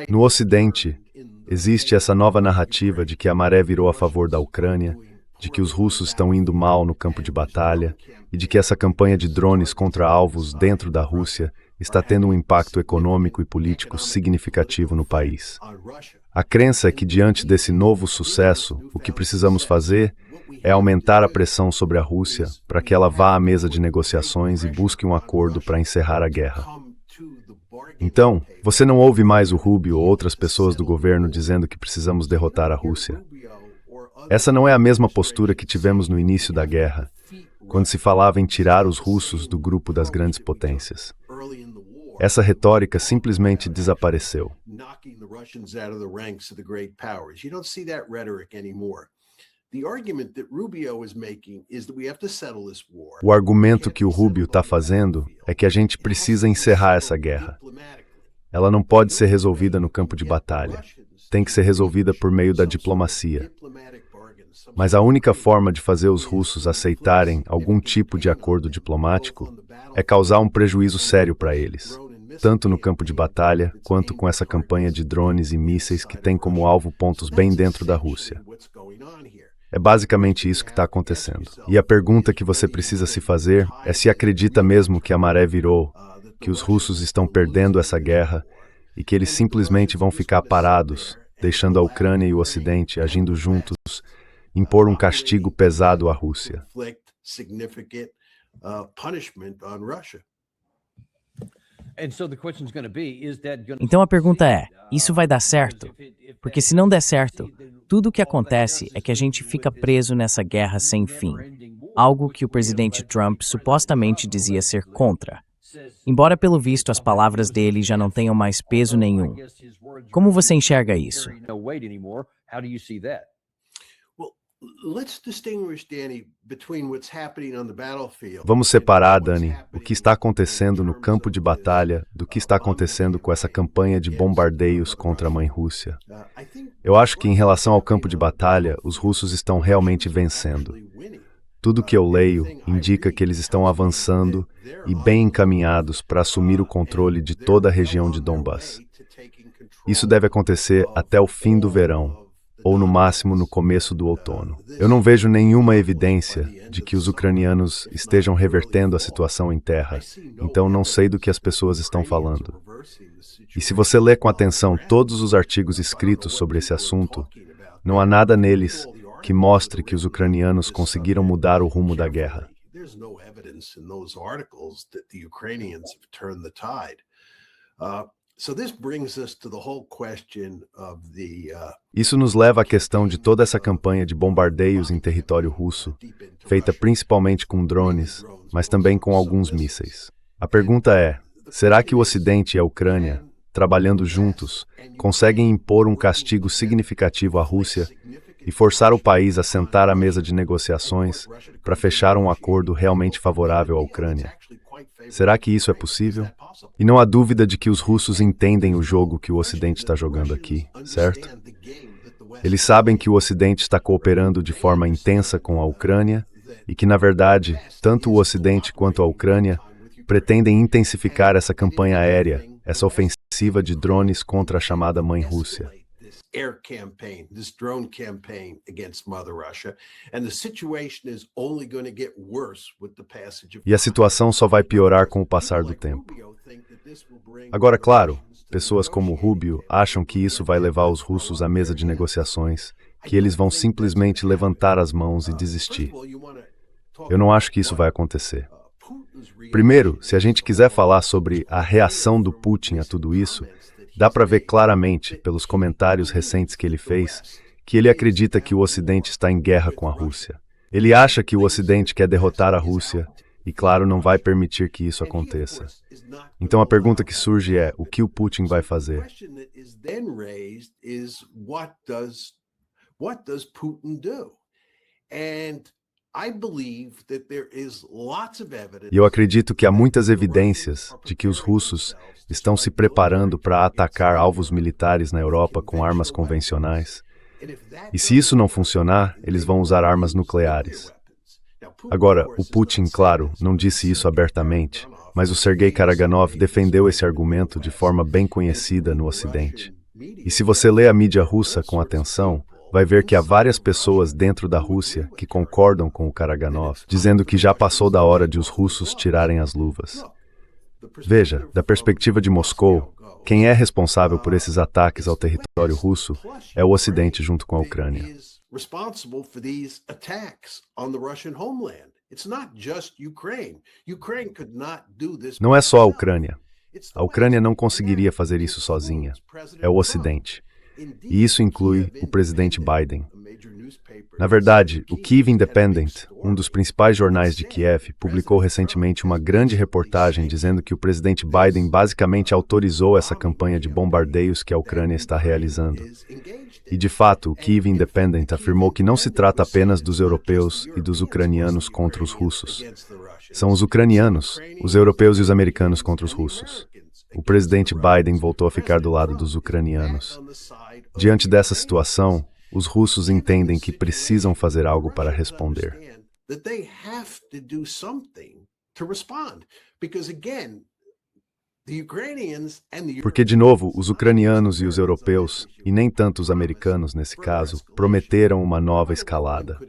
No Ocidente, existe essa nova narrativa de que a maré virou a favor da Ucrânia, de que os russos estão indo mal no campo de batalha e de que essa campanha de drones contra alvos dentro da Rússia está tendo um impacto econômico e político significativo no país. A crença é que, diante desse novo sucesso, o que precisamos fazer é aumentar a pressão sobre a Rússia para que ela vá à mesa de negociações e busque um acordo para encerrar a guerra. Então, você não ouve mais o Rubio ou outras pessoas do governo dizendo que precisamos derrotar a Rússia. Essa não é a mesma postura que tivemos no início da guerra, quando se falava em tirar os russos do grupo das grandes potências. Essa retórica simplesmente desapareceu. O argumento que o Rubio está fazendo é que a gente precisa encerrar essa guerra. Ela não pode ser resolvida no campo de batalha. Tem que ser resolvida por meio da diplomacia. Mas a única forma de fazer os russos aceitarem algum tipo de acordo diplomático é causar um prejuízo sério para eles, tanto no campo de batalha quanto com essa campanha de drones e mísseis que tem como alvo pontos bem dentro da Rússia. É basicamente isso que está acontecendo. E a pergunta que você precisa se fazer é se acredita mesmo que a maré virou, que os russos estão perdendo essa guerra e que eles simplesmente vão ficar parados, deixando a Ucrânia e o Ocidente agindo juntos, impor um castigo pesado à Rússia. Então a pergunta é, isso vai dar certo? Porque se não der certo, tudo o que acontece é que a gente fica preso nessa guerra sem fim, algo que o presidente Trump supostamente dizia ser contra. Embora pelo visto as palavras dele já não tenham mais peso nenhum. Como você enxerga isso? Vamos separar, Dani, o que está acontecendo no campo de batalha do que está acontecendo com essa campanha de bombardeios contra a mãe Rússia. Eu acho que em relação ao campo de batalha, os russos estão realmente vencendo. Tudo que eu leio indica que eles estão avançando e bem encaminhados para assumir o controle de toda a região de Donbass. Isso deve acontecer até o fim do verão, ou no máximo no começo do outono. Eu não vejo nenhuma evidência de que os ucranianos estejam revertendo a situação em terra, então não sei do que as pessoas estão falando. E se você lê com atenção todos os artigos escritos sobre esse assunto, não há nada neles que mostre que os ucranianos conseguiram mudar o rumo da guerra. Isso nos leva à questão de toda essa campanha de bombardeios em território russo, feita principalmente com drones, mas também com alguns mísseis. A pergunta é, será que o Ocidente e a Ucrânia, trabalhando juntos, conseguem impor um castigo significativo à Rússia e forçar o país a sentar à mesa de negociações para fechar um acordo realmente favorável à Ucrânia? Será que isso é possível? E não há dúvida de que os russos entendem o jogo que o Ocidente está jogando aqui, certo? Eles sabem que o Ocidente está cooperando de forma intensa com a Ucrânia e que, na verdade, tanto o Ocidente quanto a Ucrânia pretendem intensificar essa campanha aérea, essa ofensiva de drones contra a chamada Mãe Rússia. This drone campaign against Mother Russia, and the situation is only going to get worse with the passage of. E a situação só vai piorar com o passar do tempo. Agora, claro, pessoas como Rubio acham que isso vai levar os russos à mesa de negociações, que eles vão simplesmente levantar as mãos e desistir. Eu não acho que isso vai acontecer. Primeiro, se a gente quiser falar sobre a reação do Putin a tudo isso, dá para ver claramente, pelos comentários recentes que ele fez, que ele acredita que o Ocidente está em guerra com a Rússia. Ele acha que o Ocidente quer derrotar a Rússia e, claro, não vai permitir que isso aconteça. Então a pergunta que surge é, o que o Putin vai fazer? E eu acredito que há muitas evidências de que os russos estão se preparando para atacar alvos militares na Europa com armas convencionais. E se isso não funcionar, eles vão usar armas nucleares. Agora, o Putin, claro, não disse isso abertamente, mas o Sergei Karaganov defendeu esse argumento de forma bem conhecida no Ocidente. E se você lê a mídia russa com atenção, vai ver que há várias pessoas dentro da Rússia que concordam com o Karaganov, dizendo que já passou da hora de os russos tirarem as luvas. Veja, da perspectiva de Moscou, quem é responsável por esses ataques ao território russo é o Ocidente junto com a Ucrânia. Não é só a Ucrânia. A Ucrânia não conseguiria fazer isso sozinha. É o Ocidente. E isso inclui o presidente Biden. Na verdade, o Kyiv Independent, um dos principais jornais de Kiev, publicou recentemente uma grande reportagem dizendo que o presidente Biden basicamente autorizou essa campanha de bombardeios que a Ucrânia está realizando. E, de fato, o Kyiv Independent afirmou que não se trata apenas dos europeus e dos ucranianos contra os russos. São os ucranianos, os europeus e os americanos contra os russos. O presidente Biden voltou a ficar do lado dos ucranianos. Diante dessa situação, os russos entendem que precisam fazer algo para responder. Porque, de novo, os ucranianos e os europeus, e nem tanto os americanos nesse caso, prometeram uma nova escalada.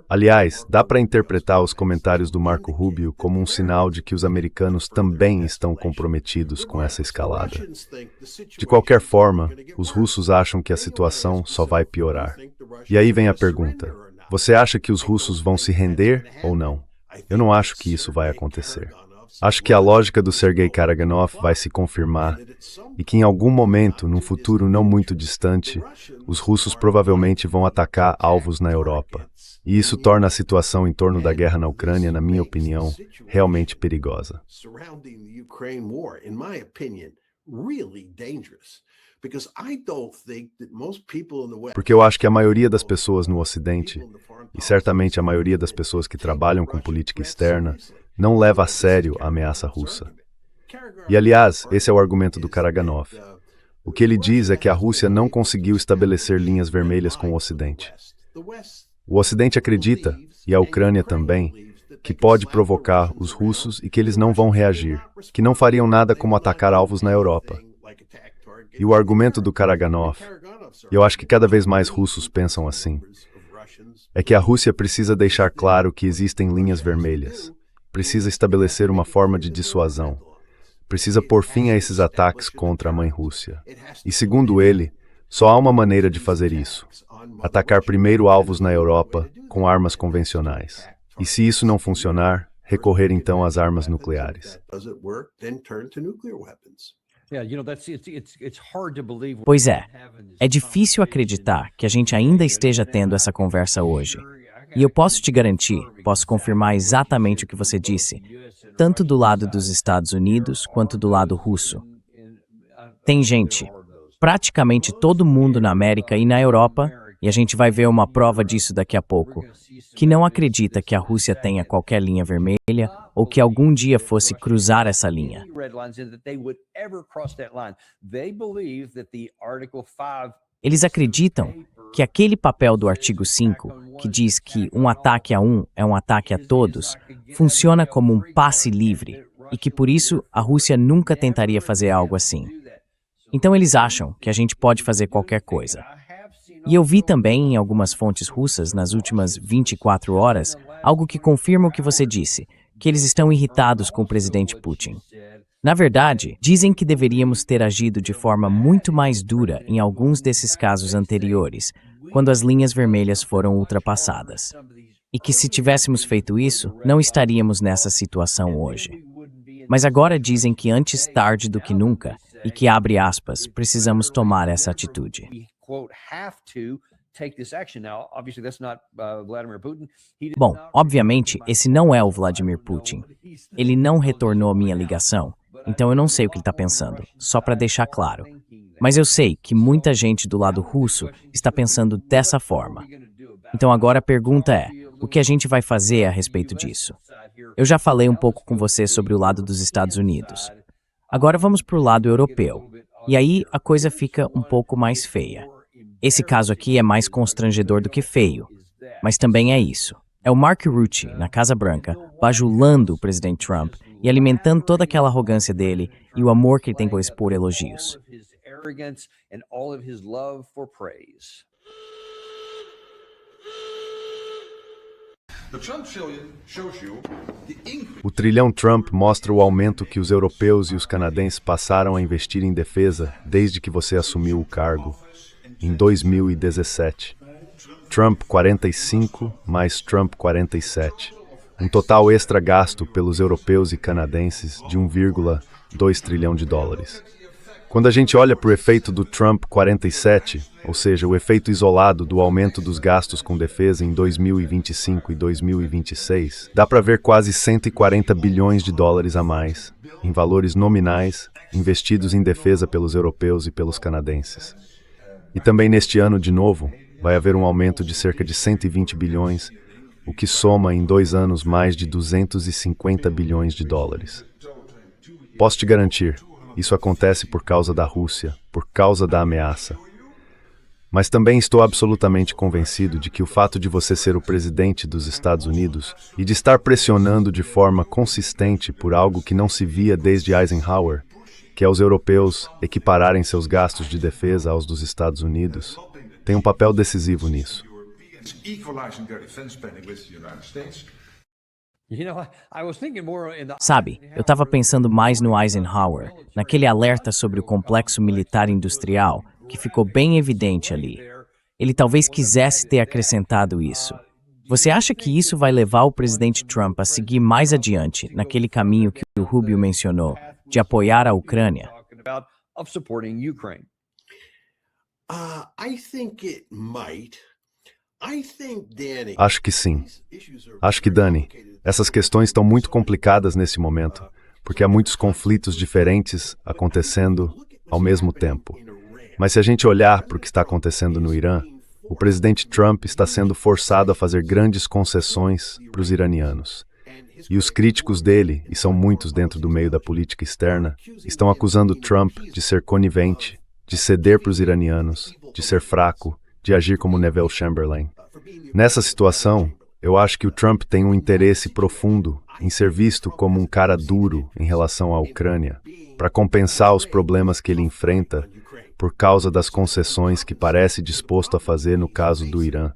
Aliás, dá para interpretar os comentários do Marco Rubio como um sinal de que os americanos também estão comprometidos com essa escalada. De qualquer forma, os russos acham que a situação só vai piorar. E aí vem a pergunta: você acha que os russos vão se render ou não? Eu não acho que isso vai acontecer. Acho que a lógica do Sergei Karaganov vai se confirmar e que em algum momento, num futuro não muito distante, os russos provavelmente vão atacar alvos na Europa. E isso torna a situação em torno da guerra na Ucrânia, na minha opinião, realmente perigosa. Porque eu acho que a maioria das pessoas no Ocidente, e certamente a maioria das pessoas que trabalham com política externa, não leva a sério a ameaça russa. E, aliás, esse é o argumento do Karaganov. O que ele diz é que a Rússia não conseguiu estabelecer linhas vermelhas com o Ocidente. O Ocidente acredita, e a Ucrânia também, que pode provocar os russos e que eles não vão reagir, que não fariam nada como atacar alvos na Europa. E o argumento do Karaganov, e eu acho que cada vez mais russos pensam assim, é que a Rússia precisa deixar claro que existem linhas vermelhas, precisa estabelecer uma forma de dissuasão, precisa pôr fim a esses ataques contra a mãe Rússia. E segundo ele, só há uma maneira de fazer isso: atacar primeiro alvos na Europa com armas convencionais. E se isso não funcionar, recorrer então às armas nucleares. Pois é difícil acreditar que a gente ainda esteja tendo essa conversa hoje. E eu posso te garantir, posso confirmar exatamente o que você disse, tanto do lado dos Estados Unidos quanto do lado russo. Tem gente, praticamente todo mundo na América e na Europa, e a gente vai ver uma prova disso daqui a pouco, que não acredita que a Rússia tenha qualquer linha vermelha ou que algum dia fosse cruzar essa linha. Eles acreditam que aquele papel do artigo 5, que diz que um ataque a um é um ataque a todos, funciona como um passe livre e que por isso a Rússia nunca tentaria fazer algo assim. Então eles acham que a gente pode fazer qualquer coisa. E eu vi também em algumas fontes russas nas últimas 24 horas algo que confirma o que você disse, que eles estão irritados com o presidente Putin. Na verdade, dizem que deveríamos ter agido de forma muito mais dura em alguns desses casos anteriores, quando as linhas vermelhas foram ultrapassadas. E que se tivéssemos feito isso, não estaríamos nessa situação hoje. Mas agora dizem que antes tarde do que nunca, e que, abre aspas, precisamos tomar essa atitude. Bom, obviamente, esse não é o Vladimir Putin. Ele não retornou minha ligação, então eu não sei o que ele está pensando, só para deixar claro. Mas eu sei que muita gente do lado russo está pensando dessa forma. Então agora a pergunta é, o que a gente vai fazer a respeito disso? Eu já falei um pouco com você sobre o lado dos Estados Unidos. Agora vamos para o lado europeu. E aí a coisa fica um pouco mais feia. Esse caso aqui é mais constrangedor do que feio, mas também é isso. É o Mark Rutte, na Casa Branca, bajulando o presidente Trump e alimentando toda aquela arrogância dele e o amor que ele tem por expor elogios. O trilhão Trump mostra o aumento que os europeus e os canadenses passaram a investir em defesa desde que você assumiu o cargo, em 2017. Trump 45 mais Trump 47. Um total extra gasto pelos europeus e canadenses de 1,2 trilhão de dólares. Quando a gente olha para o efeito do Trump 47, ou seja, o efeito isolado do aumento dos gastos com defesa em 2025 e 2026, dá para ver quase 140 bilhões de dólares a mais, em valores nominais, investidos em defesa pelos europeus e pelos canadenses. E também neste ano, de novo, vai haver um aumento de cerca de 120 bilhões, o que soma em 2 anos mais de 250 bilhões de dólares. Posso te garantir, isso acontece por causa da Rússia, por causa da ameaça. Mas também estou absolutamente convencido de que o fato de você ser o presidente dos Estados Unidos e de estar pressionando de forma consistente por algo que não se via desde Eisenhower, que é os europeus equipararem seus gastos de defesa aos dos Estados Unidos, tem um papel decisivo nisso. Sabe, eu estava pensando mais no Eisenhower, naquele alerta sobre o complexo militar industrial, que ficou bem evidente ali. Ele talvez quisesse ter acrescentado isso. Você acha que isso vai levar o presidente Trump a seguir mais adiante, naquele caminho que o Rubio mencionou, de apoiar a Ucrânia? Acho que sim. Acho que, Dani, essas questões estão muito complicadas nesse momento, porque há muitos conflitos diferentes acontecendo ao mesmo tempo. Mas se a gente olhar para o que está acontecendo no Irã, o presidente Trump está sendo forçado a fazer grandes concessões para os iranianos. E os críticos dele, e são muitos dentro do meio da política externa, estão acusando Trump de ser conivente, de ceder para os iranianos, de ser fraco, de agir como Neville Chamberlain. Nessa situação, eu acho que o Trump tem um interesse profundo em ser visto como um cara duro em relação à Ucrânia, para compensar os problemas que ele enfrenta por causa das concessões que parece disposto a fazer no caso do Irã.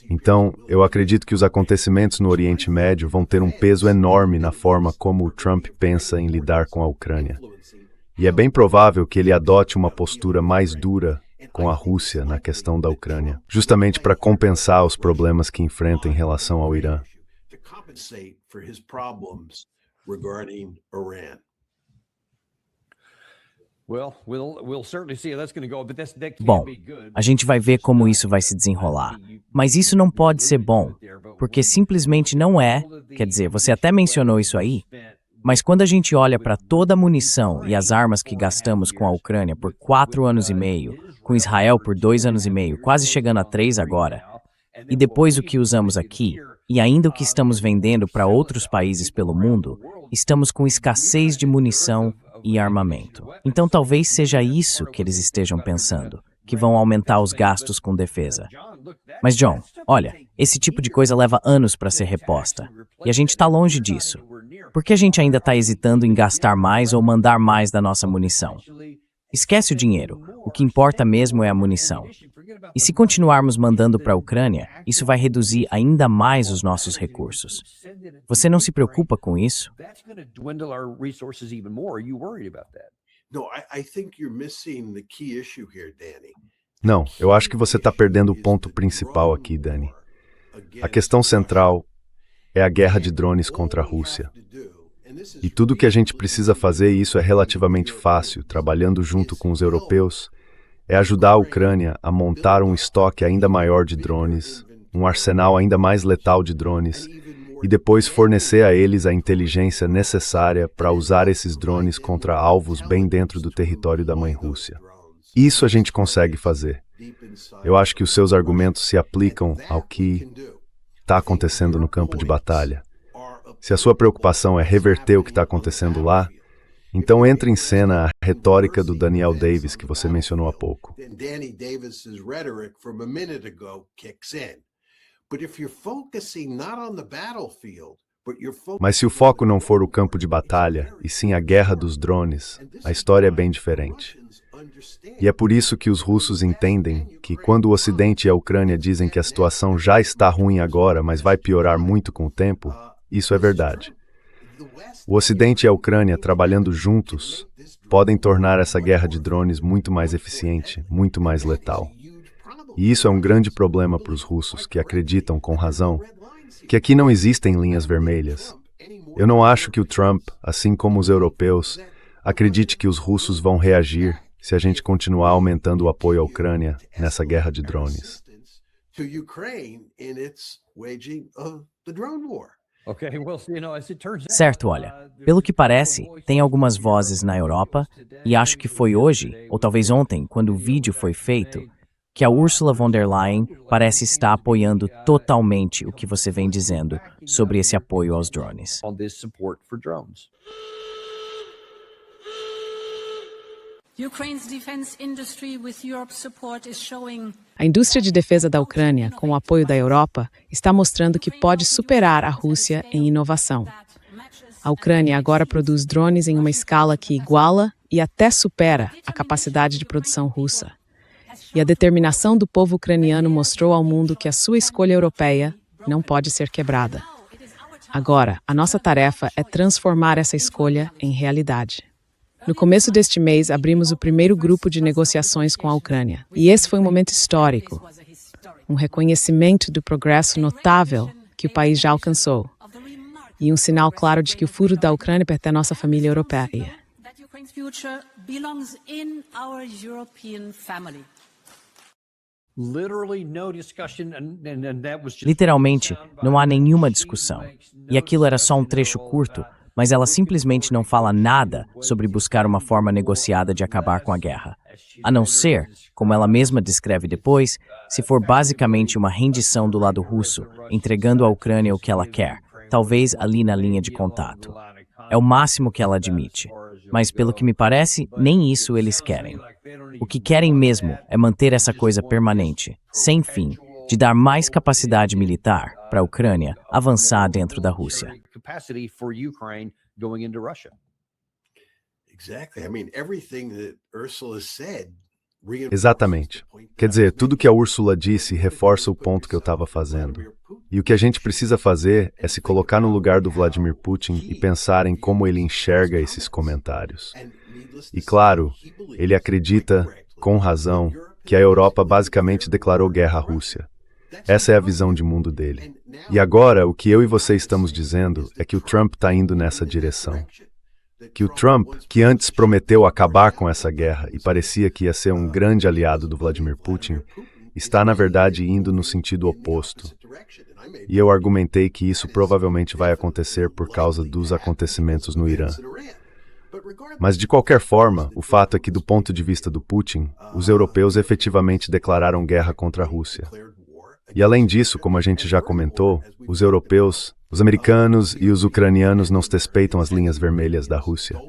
Então, eu acredito que os acontecimentos no Oriente Médio vão ter um peso enorme na forma como o Trump pensa em lidar com a Ucrânia. E é bem provável que ele adote uma postura mais dura com a Rússia na questão da Ucrânia, justamente para compensar os problemas que enfrenta em relação ao Irã. Bom, a gente vai ver como isso vai se desenrolar. Mas isso não pode ser bom, porque simplesmente não é. Quer dizer, você até mencionou isso aí, mas quando a gente olha para toda a munição e as armas que gastamos com a Ucrânia por 4 anos e meio, com Israel por 2 anos e meio, quase chegando a 3 agora, e depois o que usamos aqui, e ainda o que estamos vendendo para outros países pelo mundo, estamos com escassez de munição e armamento. Então talvez seja isso que eles estejam pensando, que vão aumentar os gastos com defesa. Mas John, olha, esse tipo de coisa leva anos para ser reposta, e a gente está longe disso. Por que a gente ainda está hesitando em gastar mais ou mandar mais da nossa munição? Esquece o dinheiro, o que importa mesmo é a munição. E se continuarmos mandando para a Ucrânia, isso vai reduzir ainda mais os nossos recursos. Você não se preocupa com isso? Não, eu acho que você está perdendo o ponto principal aqui, Dani. A questão central é a guerra de drones contra a Rússia. E tudo que a gente precisa fazer, e isso é relativamente fácil, trabalhando junto com os europeus, é ajudar a Ucrânia a montar um estoque ainda maior de drones, um arsenal ainda mais letal de drones, e depois fornecer a eles a inteligência necessária para usar esses drones contra alvos bem dentro do território da mãe Rússia. Isso a gente consegue fazer. Eu acho que os seus argumentos se aplicam ao que está acontecendo no campo de batalha. Se a sua preocupação é reverter o que está acontecendo lá, então entra em cena a retórica do Daniel Davis que você mencionou há pouco. Mas se o foco não for o campo de batalha, e sim a guerra dos drones, a história é bem diferente. E é por isso que os russos entendem que, quando o Ocidente e a Ucrânia dizem que a situação já está ruim agora, mas vai piorar muito com o tempo, isso é verdade. O Ocidente e a Ucrânia, trabalhando juntos, podem tornar essa guerra de drones muito mais eficiente, muito mais letal. E isso é um grande problema para os russos, que acreditam, com razão, que aqui não existem linhas vermelhas. Eu não acho que o Trump, assim como os europeus, acredite que os russos vão reagir se a gente continuar aumentando o apoio à Ucrânia nessa guerra de drones. Certo, olha, pelo que parece, tem algumas vozes na Europa, e acho que foi hoje, ou talvez ontem, quando o vídeo foi feito, que a Ursula von der Leyen parece estar apoiando totalmente o que você vem dizendo sobre esse apoio aos drones. A indústria de defesa da Ucrânia, com o apoio da Europa, está mostrando que pode superar a Rússia em inovação. A Ucrânia agora produz drones em uma escala que iguala e até supera a capacidade de produção russa. E a determinação do povo ucraniano mostrou ao mundo que a sua escolha europeia não pode ser quebrada. Agora, a nossa tarefa é transformar essa escolha em realidade. No começo deste mês, abrimos o primeiro grupo de negociações com a Ucrânia. E esse foi um momento histórico, um reconhecimento do progresso notável que o país já alcançou. E um sinal claro de que o futuro da Ucrânia pertence à nossa família europeia. Literalmente, não há nenhuma discussão. E aquilo era só um trecho curto, mas ela simplesmente não fala nada sobre buscar uma forma negociada de acabar com a guerra. A não ser, como ela mesma descreve depois, se for basicamente uma rendição do lado russo, entregando à Ucrânia o que ela quer, talvez ali na linha de contato. É o máximo que ela admite. Mas, pelo que me parece, nem isso eles querem. O que querem mesmo é manter essa coisa permanente, sem fim, de dar mais capacidade militar para a Ucrânia avançar dentro da Rússia. Exatamente. Quer dizer, tudo que a Ursula disse reforça o ponto que eu estava fazendo. E o que a gente precisa fazer é se colocar no lugar do Vladimir Putin e pensar em como ele enxerga esses comentários. E claro, ele acredita, com razão, que a Europa basicamente declarou guerra à Rússia. Essa é a visão de mundo dele. E agora, o que eu e você estamos dizendo é que o Trump está indo nessa direção. Que o Trump, que antes prometeu acabar com essa guerra e parecia que ia ser um grande aliado do Vladimir Putin, está, na verdade, indo no sentido oposto. E eu argumentei que isso provavelmente vai acontecer por causa dos acontecimentos no Irã. Mas, de qualquer forma, o fato é que, do ponto de vista do Putin, os europeus efetivamente declararam guerra contra a Rússia. E, além disso, como a gente já comentou, os europeus, os americanos e os ucranianos não respeitam as linhas vermelhas da Rússia.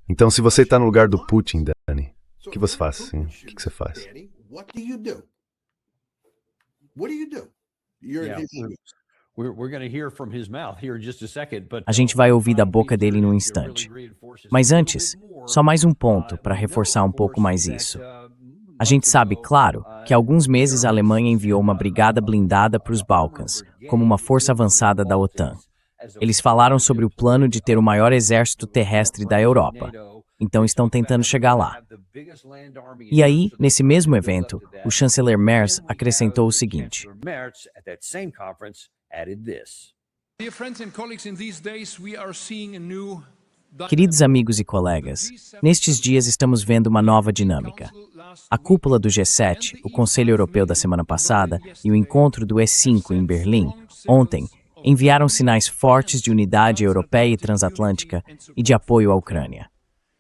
Então, se você está no lugar do Putin, Dani, o que você faz? Sim, o que você faz? A gente vai ouvir da boca dele num instante. Mas antes, só mais um ponto para reforçar um pouco mais isso. A gente sabe, claro, que há alguns meses a Alemanha enviou uma brigada blindada para os Balcãs, como uma força avançada da OTAN. Eles falaram sobre o plano de ter o maior exército terrestre da Europa. Então estão tentando chegar lá. E aí, nesse mesmo evento, o chanceler Merz acrescentou o seguinte: queridos amigos e colegas, nestes dias estamos vendo uma nova dinâmica. A cúpula do G7, o Conselho Europeu da semana passada e o encontro do E5 em Berlim, ontem, enviaram sinais fortes de unidade europeia e transatlântica e de apoio à Ucrânia.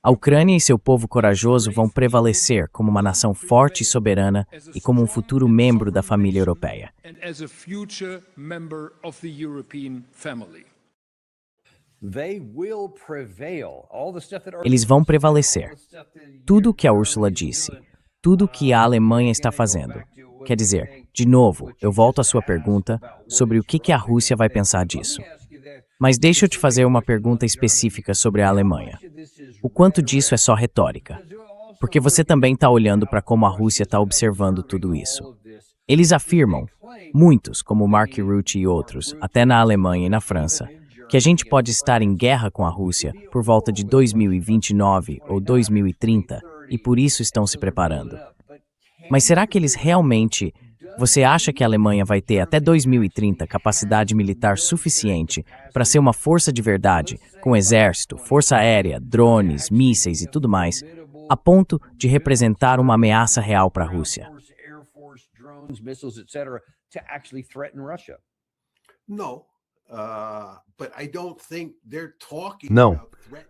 A Ucrânia e seu povo corajoso vão prevalecer como uma nação forte e soberana e como um futuro membro da família europeia. Eles vão prevalecer. Tudo o que a Ursula disse, tudo o que a Alemanha está fazendo. Quer dizer, de novo, eu volto à sua pergunta sobre o que a Rússia vai pensar disso. Mas deixa eu te fazer uma pergunta específica sobre a Alemanha. O quanto disso é só retórica? Porque você também está olhando para como a Rússia está observando tudo isso. Eles afirmam, muitos, como Mark Rutte e outros, até na Alemanha e na França, que a gente pode estar em guerra com a Rússia por volta de 2029 ou 2030 e por isso estão se preparando. Mas será que eles realmente... Você acha que a Alemanha vai ter até 2030 capacidade militar suficiente para ser uma força de verdade, com exército, força aérea, drones, mísseis e tudo mais, a ponto de representar uma ameaça real para a Rússia? Não,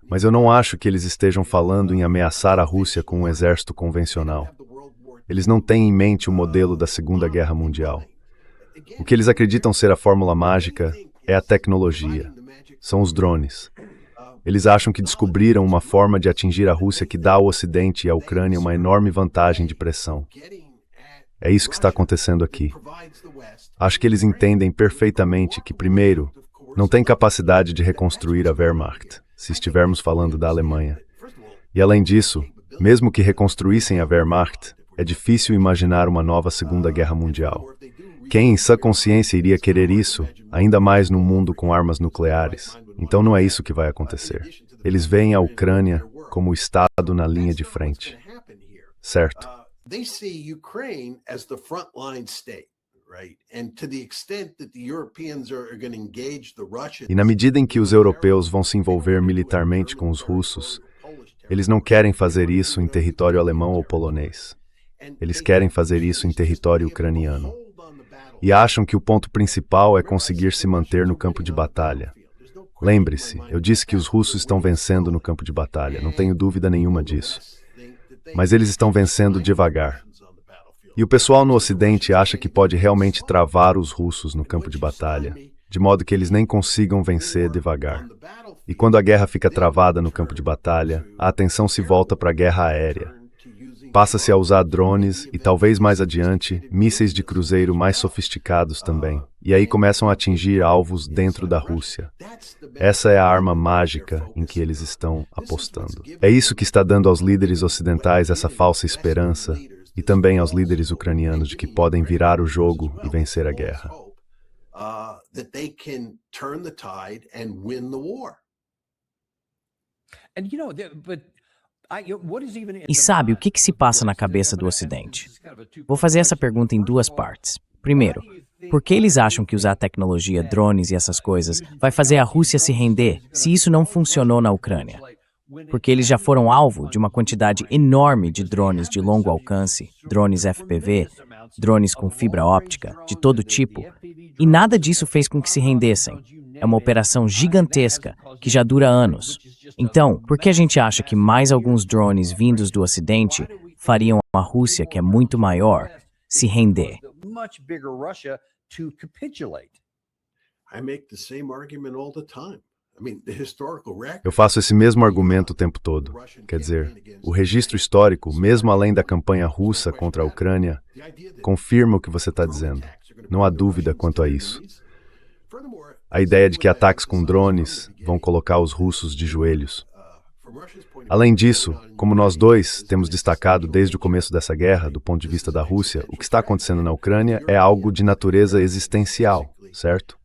mas eu não acho que eles estejam falando em ameaçar a Rússia com um exército convencional. Eles não têm em mente o modelo da Segunda Guerra Mundial. O que eles acreditam ser a fórmula mágica é a tecnologia. São os drones. Eles acham que descobriram uma forma de atingir a Rússia que dá ao Ocidente e à Ucrânia uma enorme vantagem de pressão. É isso que está acontecendo aqui. Acho que eles entendem perfeitamente que, primeiro, não tem capacidade de reconstruir a Wehrmacht, se estivermos falando da Alemanha. E, além disso, mesmo que reconstruíssem a Wehrmacht, é difícil imaginar uma nova Segunda Guerra Mundial. Quem em sã consciência iria querer isso, ainda mais num mundo com armas nucleares? Então não é isso que vai acontecer. Eles veem a Ucrânia como o Estado na linha de frente. Certo? E na medida em que os europeus vão se envolver militarmente com os russos, eles não querem fazer isso em território alemão ou polonês. Eles querem fazer isso em território ucraniano. E acham que o ponto principal é conseguir se manter no campo de batalha. Lembre-se, eu disse que os russos estão vencendo no campo de batalha, não tenho dúvida nenhuma disso. Mas eles estão vencendo devagar. E o pessoal no Ocidente acha que pode realmente travar os russos no campo de batalha, de modo que eles nem consigam vencer devagar. E quando a guerra fica travada no campo de batalha, a atenção se volta para a guerra aérea. Passa-se a usar drones e, talvez mais adiante, mísseis de cruzeiro mais sofisticados também. E aí começam a atingir alvos dentro da Rússia. Essa é a arma mágica em que eles estão apostando. É isso que está dando aos líderes ocidentais essa falsa esperança e também aos líderes ucranianos de que podem virar o jogo e vencer a guerra. E sabe o que se passa na cabeça do Ocidente? Vou fazer essa pergunta em duas partes. Primeiro, por que eles acham que usar tecnologia, drones e essas coisas vai fazer a Rússia se render se isso não funcionou na Ucrânia? Porque eles já foram alvo de uma quantidade enorme de drones de longo alcance, drones FPV, drones com fibra óptica, de todo tipo, e nada disso fez com que se rendessem. É uma operação gigantesca que já dura anos. Então, por que a gente acha que mais alguns drones vindos do Ocidente fariam a Rússia, que é muito maior, se render? Eu faço esse mesmo argumento o tempo todo. Quer dizer, o registro histórico, mesmo além da campanha russa contra a Ucrânia, confirma o que você está dizendo. Não há dúvida quanto a isso. A ideia de que ataques com drones vão colocar os russos de joelhos. Além disso, como nós dois temos destacado desde o começo dessa guerra, do ponto de vista da Rússia, o que está acontecendo na Ucrânia é algo de natureza existencial, certo?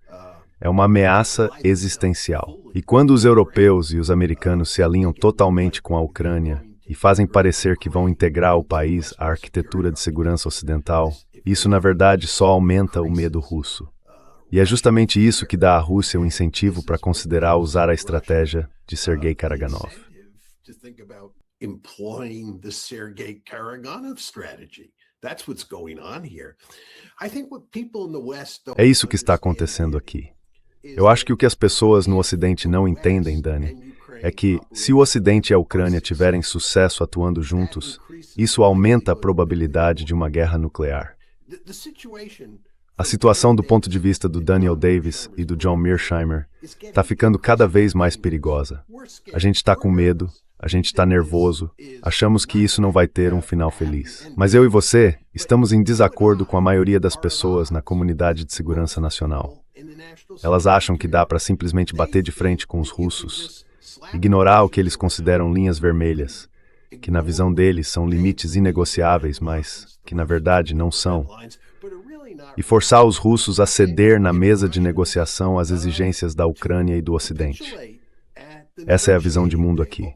É uma ameaça existencial. E quando os europeus e os americanos se alinham totalmente com a Ucrânia e fazem parecer que vão integrar o país à arquitetura de segurança ocidental, isso na verdade só aumenta o medo russo. E é justamente isso que dá à Rússia um incentivo para considerar usar a estratégia de Sergei Karaganov. É isso que está acontecendo aqui. Eu acho que o que as pessoas no Ocidente não entendem, Dani, é que, se o Ocidente e a Ucrânia tiverem sucesso atuando juntos, isso aumenta a probabilidade de uma guerra nuclear. A situação do ponto de vista do Daniel Davis e do John Mearsheimer está ficando cada vez mais perigosa. A gente está com medo, a gente está nervoso, achamos que isso não vai ter um final feliz. Mas eu e você estamos em desacordo com a maioria das pessoas na comunidade de segurança nacional. Elas acham que dá para simplesmente bater de frente com os russos, ignorar o que eles consideram linhas vermelhas, que na visão deles são limites inegociáveis, mas que na verdade não são, e forçar os russos a ceder na mesa de negociação às exigências da Ucrânia e do Ocidente. Essa é a visão de mundo aqui.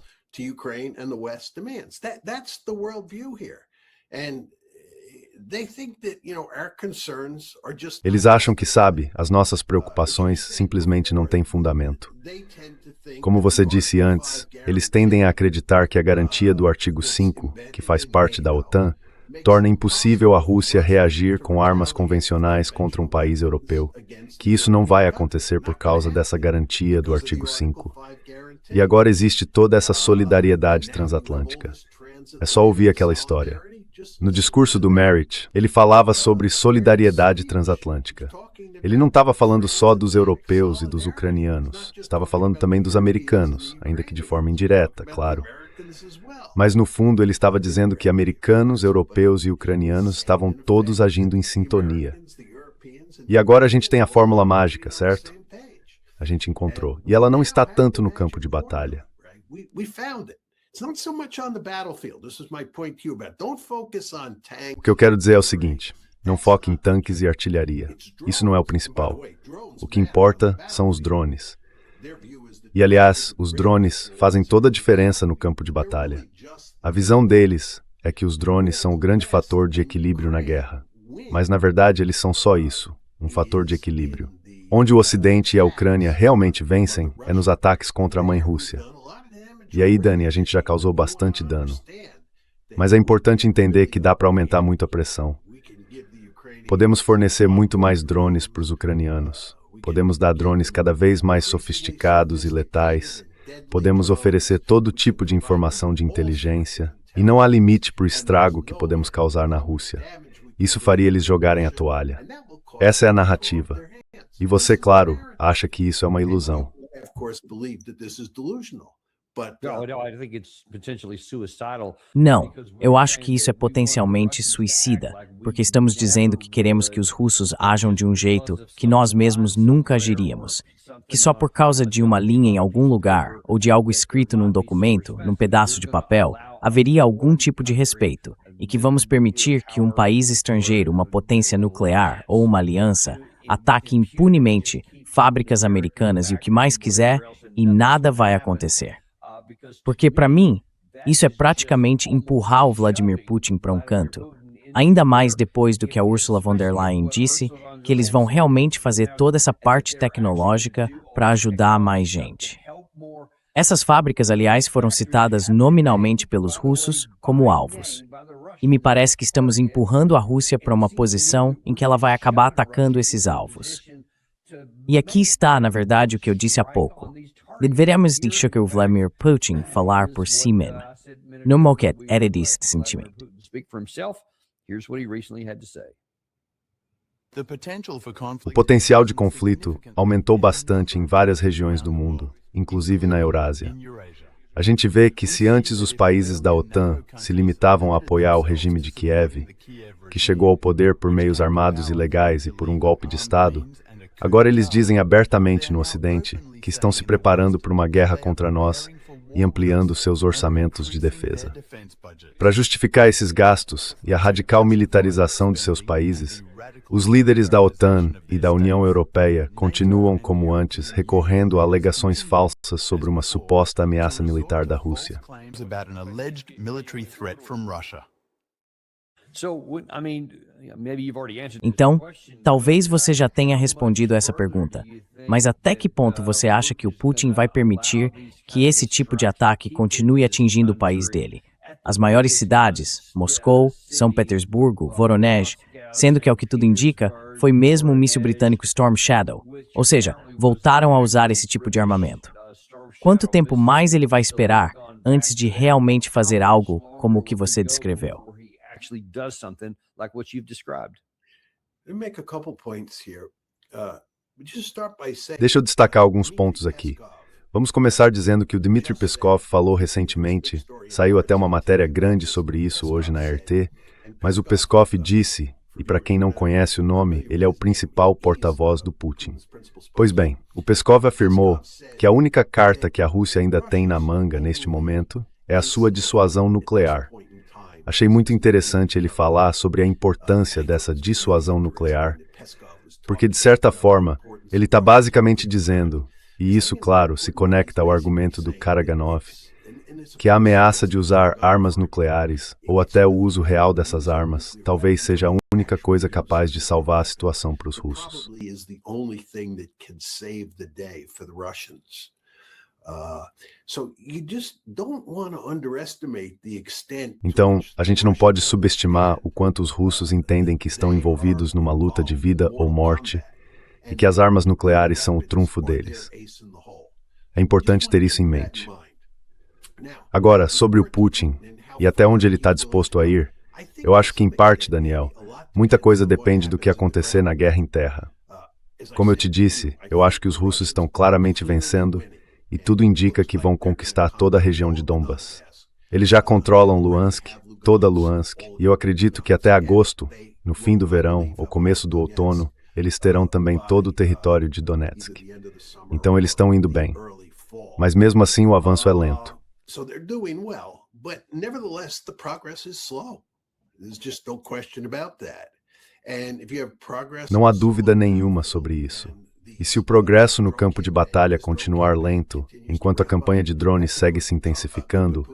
Eles acham que, sabe, as nossas preocupações simplesmente não têm fundamento. Como você disse antes, eles tendem a acreditar que a garantia do artigo 5, que faz parte da OTAN, torna impossível a Rússia reagir com armas convencionais contra um país europeu, que isso não vai acontecer por causa dessa garantia do artigo 5. E agora existe toda essa solidariedade transatlântica. É só ouvir aquela história. No discurso do Merritt, ele falava sobre solidariedade transatlântica. Ele não estava falando só dos europeus e dos ucranianos, estava falando também dos americanos, ainda que de forma indireta, claro. Mas no fundo ele estava dizendo que americanos, europeus e ucranianos estavam todos agindo em sintonia. E agora a gente tem a fórmula mágica, certo? A gente encontrou. E ela não está tanto no campo de batalha. O que eu quero dizer é o seguinte: não foque em tanques e artilharia. Isso não é o principal. O que importa são os drones. E, aliás, os drones fazem toda a diferença no campo de batalha. A visão deles é que os drones são o grande fator de equilíbrio na guerra. Mas, na verdade, eles são só isso, um fator de equilíbrio. Onde o Ocidente e a Ucrânia realmente vencem é nos ataques contra a mãe Rússia. E aí, Dani, a gente já causou bastante dano. Mas é importante entender que dá para aumentar muito a pressão. Podemos fornecer muito mais drones para os ucranianos. Podemos dar drones cada vez mais sofisticados e letais. Podemos oferecer todo tipo de informação de inteligência. E não há limite para o estrago que podemos causar na Rússia. Isso faria eles jogarem a toalha. Essa é a narrativa. E você, claro, acha que isso é uma ilusão. Não, eu acho que isso é potencialmente suicida, porque estamos dizendo que queremos que os russos ajam de um jeito que nós mesmos nunca agiríamos, que só por causa de uma linha em algum lugar, ou de algo escrito num documento, num pedaço de papel, haveria algum tipo de respeito, e que vamos permitir que um país estrangeiro, uma potência nuclear ou uma aliança, ataque impunemente fábricas americanas e o que mais quiser, e nada vai acontecer. Porque, para mim, isso é praticamente empurrar o Vladimir Putin para um canto. Ainda mais depois do que a Ursula von der Leyen disse, que eles vão realmente fazer toda essa parte tecnológica para ajudar mais gente. Essas fábricas, aliás, foram citadas nominalmente pelos russos como alvos. E me parece que estamos empurrando a Rússia para uma posição em que ela vai acabar atacando esses alvos. E aqui está, na verdade, o que eu disse há pouco. Deveremos deixar o Vladimir Putin falar por si mesmo. Não moquet era deste sentimento. O potencial de conflito aumentou bastante em várias regiões do mundo, inclusive na Eurásia. A gente vê que se antes os países da OTAN se limitavam a apoiar o regime de Kiev, que chegou ao poder por meios armados ilegais e por um golpe de Estado, agora eles dizem abertamente no Ocidente que estão se preparando para uma guerra contra nós e ampliando seus orçamentos de defesa. Para justificar esses gastos e a radical militarização de seus países, os líderes da OTAN e da União Europeia continuam, como antes, recorrendo a alegações falsas sobre uma suposta ameaça militar da Rússia. Então, talvez você já tenha respondido essa pergunta, mas até que ponto você acha que o Putin vai permitir que esse tipo de ataque continue atingindo o país dele? As maiores cidades, Moscou, São Petersburgo, Voronezh, sendo que, ao que tudo indica, foi mesmo um míssil britânico Storm Shadow, ou seja, voltaram a usar esse tipo de armamento. Quanto tempo mais ele vai esperar antes de realmente fazer algo como o que você descreveu? Deixa eu destacar alguns pontos aqui. Vamos começar dizendo que o Dmitry Peskov falou recentemente, saiu até uma matéria grande sobre isso hoje na RT, mas o Peskov disse, e para quem não conhece o nome, ele é o principal porta-voz do Putin. Pois bem, o Peskov afirmou que a única carta que a Rússia ainda tem na manga neste momento é a sua dissuasão nuclear. Achei muito interessante ele falar sobre a importância dessa dissuasão nuclear, porque, de certa forma, ele está basicamente dizendo, e isso, claro, se conecta ao argumento do Karaganov, que a ameaça de usar armas nucleares, ou até o uso real dessas armas, talvez seja a única coisa capaz de salvar a situação para os russos. Então, a gente não pode subestimar o quanto os russos entendem que estão envolvidos numa luta de vida ou morte e que as armas nucleares são o trunfo deles. É importante ter isso em mente. Agora, sobre o Putin e até onde ele está disposto a ir, eu acho que, em parte, Daniel, muita coisa depende do que acontecer na guerra em terra. Como eu te disse, eu acho que os russos estão claramente vencendo e tudo indica que vão conquistar toda a região de Donbas. Eles já controlam Luhansk, toda Luhansk, e eu acredito que até agosto, no fim do verão ou começo do outono, eles terão também todo o território de Donetsk. Então eles estão indo bem. Mas mesmo assim o avanço é lento. So they're doing well, but nevertheless, the progress is slow. There's just no question about that. And if you have progress, não há dúvida nenhuma sobre isso. E se o progresso no campo de batalha continuar lento, enquanto a campanha de drones segue se intensificando,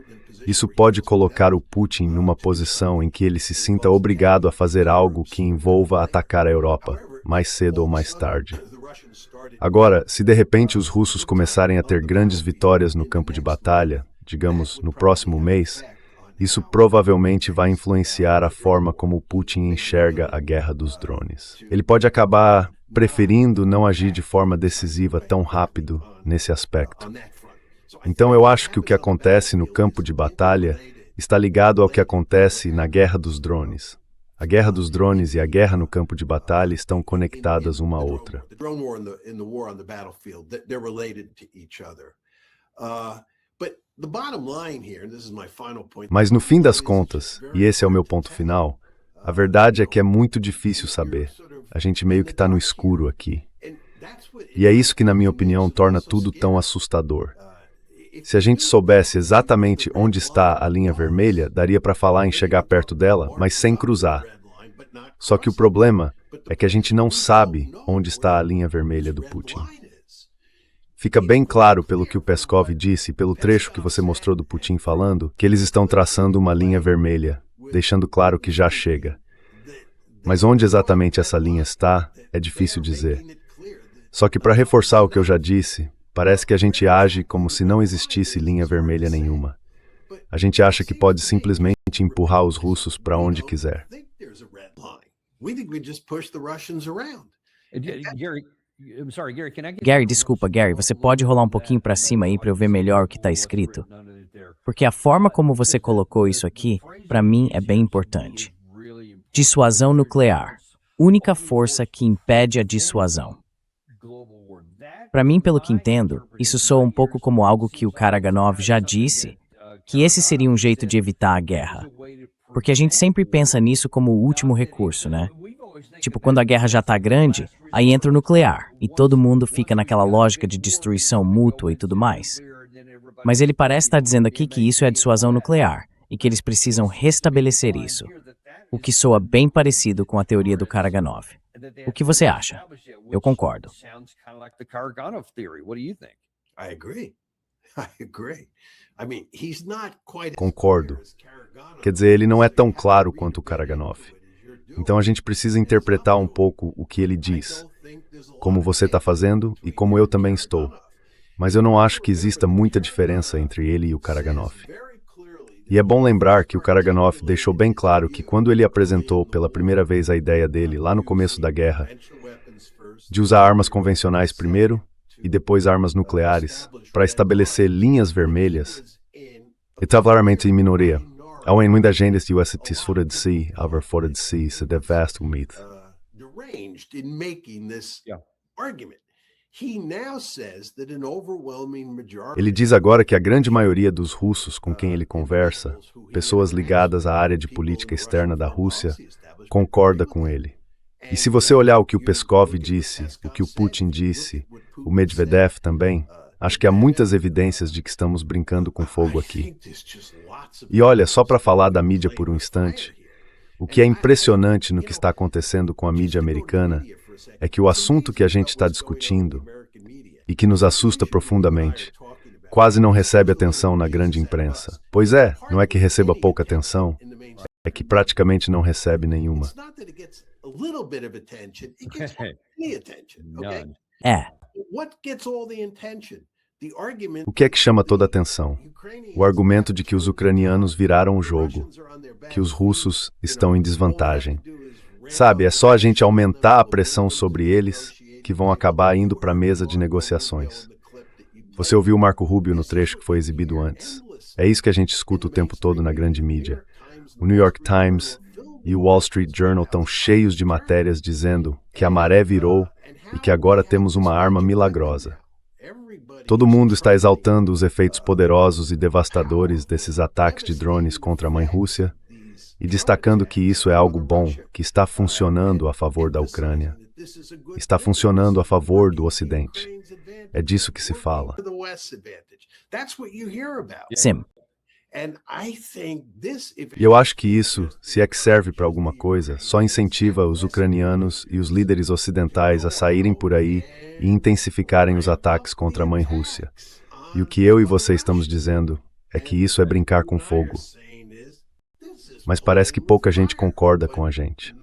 isso pode colocar o Putin numa posição em que ele se sinta obrigado a fazer algo que envolva atacar a Europa, mais cedo ou mais tarde. Agora, se de repente os russos começarem a ter grandes vitórias no campo de batalha, digamos, no próximo mês, isso provavelmente vai influenciar a forma como Putin enxerga a guerra dos drones. Ele pode acabar preferindo não agir de forma decisiva tão rápido nesse aspecto. Então eu acho que o que acontece no campo de batalha está ligado ao que acontece na guerra dos drones. A guerra dos drones e a guerra no campo de batalha estão conectadas uma à outra. Mas no fim das contas, e esse é o meu ponto final, a verdade é que é muito difícil saber. A gente meio que está no escuro aqui. E é isso que, na minha opinião, torna tudo tão assustador. Se a gente soubesse exatamente onde está a linha vermelha, daria para falar em chegar perto dela, mas sem cruzar. Só que o problema é que a gente não sabe onde está a linha vermelha do Putin. Fica bem claro pelo que o Peskov disse e pelo trecho que você mostrou do Putin falando, que eles estão traçando uma linha vermelha, deixando claro que já chega. Mas onde exatamente essa linha está, é difícil dizer. Só que para reforçar o que eu já disse, parece que a gente age como se não existisse linha vermelha nenhuma. A gente acha que pode simplesmente empurrar os russos para onde quiser. Gary, desculpa, Gary, você pode rolar um pouquinho para cima aí para eu ver melhor o que está escrito? Porque a forma como você colocou isso aqui, para mim, é bem importante. Dissuasão nuclear. Única força que impede a dissuasão. Para mim, pelo que entendo, isso soa um pouco como algo que o Karaganov já disse, que esse seria um jeito de evitar a guerra. Porque a gente sempre pensa nisso como o último recurso, né? Tipo, quando a guerra já tá grande, aí entra o nuclear, e todo mundo fica naquela lógica de destruição mútua e tudo mais. Mas ele parece estar dizendo aqui que isso é a dissuasão nuclear, e que eles precisam restabelecer isso. O que soa bem parecido com a teoria do Karaganov. O que você acha? Eu concordo. Concordo. Quer dizer, ele não é tão claro quanto o Karaganov. Então a gente precisa interpretar um pouco o que ele diz, como você está fazendo e como eu também estou. Mas eu não acho que exista muita diferença entre ele e o Karaganov. E é bom lembrar que o Karaganov deixou bem claro que quando ele apresentou pela primeira vez a ideia dele lá no começo da guerra, de usar armas convencionais primeiro e depois armas nucleares, para estabelecer linhas vermelhas, estava claramente em minoria. Há muita gente que usa fora de si, over fora de si, se devasta o mito. Ele diz agora que a grande maioria dos russos com quem ele conversa, pessoas ligadas à área de política externa da Rússia, concorda com ele. E se você olhar o que o Peskov disse, o que o Putin disse, o Medvedev também, acho que há muitas evidências de que estamos brincando com fogo aqui. E olha, só para falar da mídia por um instante, o que é impressionante no que está acontecendo com a mídia americana é que o assunto que a gente está discutindo, e que nos assusta profundamente, quase não recebe atenção na grande imprensa. Pois é, não é que receba pouca atenção, é que praticamente não recebe nenhuma. É. O que é que chama toda a atenção? O argumento de que os ucranianos viraram o jogo, que os russos estão em desvantagem. Sabe, é só a gente aumentar a pressão sobre eles que vão acabar indo para a mesa de negociações. Você ouviu o Marco Rubio no trecho que foi exibido antes. É isso que a gente escuta o tempo todo na grande mídia. O New York Times e o Wall Street Journal estão cheios de matérias dizendo que a maré virou e que agora temos uma arma milagrosa. Todo mundo está exaltando os efeitos poderosos e devastadores desses ataques de drones contra a mãe Rússia e destacando que isso é algo bom, que está funcionando a favor da Ucrânia. Está funcionando a favor do Ocidente. É disso que se fala. Sim. E eu acho que isso, se é que serve para alguma coisa, só incentiva os ucranianos e os líderes ocidentais a saírem por aí e intensificarem os ataques contra a mãe Rússia. E o que eu e você estamos dizendo é que isso é brincar com fogo. Mas parece que pouca gente concorda com a gente.